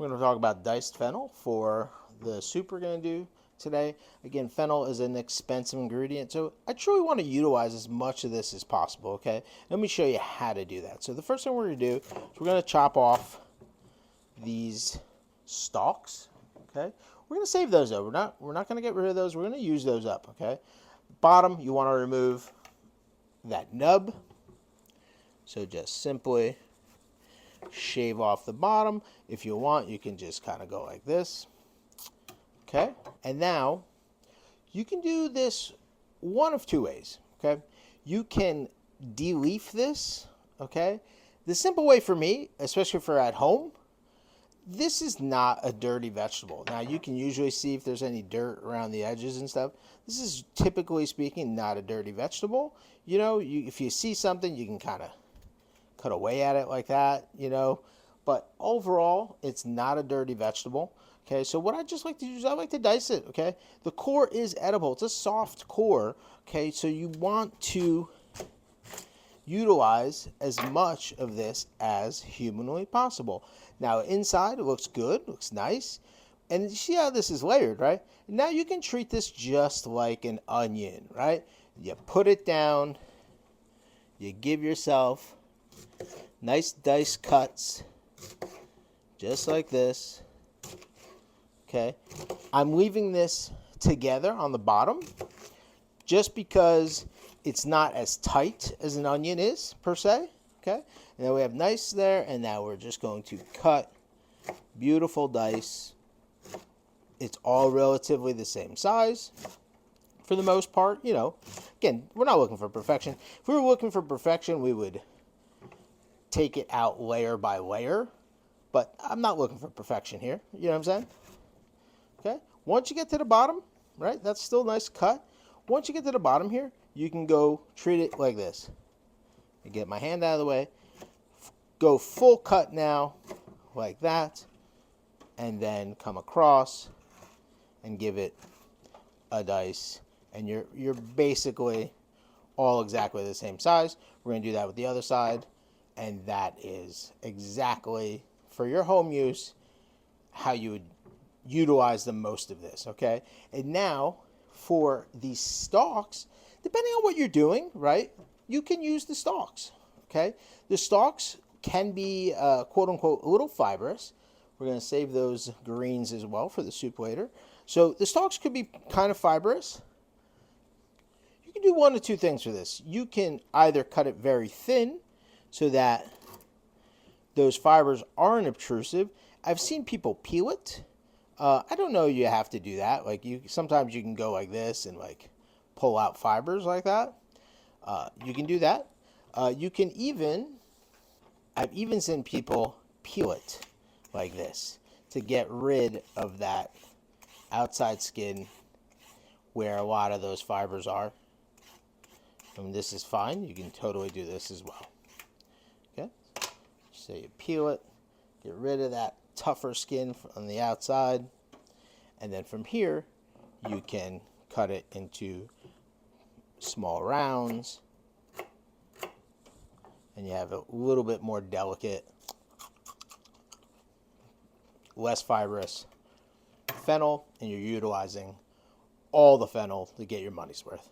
We're going to talk about diced fennel for the soup we're going to do today. Again, fennel is an expensive ingredient, so I truly want to utilize as much of this as possible, okay? Let me show you how to do that. So the first thing we're going to do is we're going to chop off these stalks, okay? We're going to save those though. We're not going to get rid of those. We're going to use those up, okay? Bottom, you want to remove that nub. So just simply shave off the bottom. If you want, you can just kind of go like this. Okay, and now you can do this one of two ways. Okay, you can de-leaf this. Okay, the simple way for me, especially for at home, this is not a dirty vegetable. Now you can usually see if there's any dirt around the edges and stuff. This is typically speaking not a dirty vegetable. You know, if you see something, you can kind of cut away at it like that, you know. But overall, it's not a dirty vegetable. Okay, so what I just like to do is I like to dice it, okay? The core is edible. It's a soft core, okay? So you want to utilize as much of this as humanly possible. Now, inside, it looks good, looks nice. And you see how this is layered, right? Now you can treat this just like an onion, right? You put it down, you give yourself nice dice cuts, just like this. Okay, I'm leaving this together on the bottom just because it's not as tight as an onion is, per se. Okay, and then we have nice there, and now we're just going to cut beautiful dice. It's all relatively the same size for the most part. You know, again, we're not looking for perfection. If we were looking for perfection, we would take it out layer by layer, but I'm not looking for perfection here. You know what I'm saying? Okay, once you get to the bottom, right, that's still a nice cut. Once you get to the bottom here, you can go treat it like this. I get my hand out of the way, go full cut now, like that, and then come across and give it a dice, and you're basically all exactly the same size. We're going to do that with the other side, and that is exactly, for your home use, how you would utilize the most of this, okay? And now, for these stalks, depending on what you're doing, right, you can use the stalks, okay? The stalks can be, quote-unquote, a little fibrous. We're going to save those greens as well for the soup later. So the stalks could be kind of fibrous. You can do one of two things for this. You can either cut it very thin so that those fibers aren't obtrusive. I've seen people peel it. I don't know you have to do that. Like sometimes you can go like this and like pull out fibers like that. You can do that. You can even, I've even seen people peel it like this to get rid of that outside skin where a lot of those fibers are. And this is fine. You can totally do this as well. Okay. So you peel it, get rid of that tougher skin on the outside, and then from here you can cut it into small rounds, and you have a little bit more delicate, less fibrous fennel, and you're utilizing all the fennel to get your money's worth.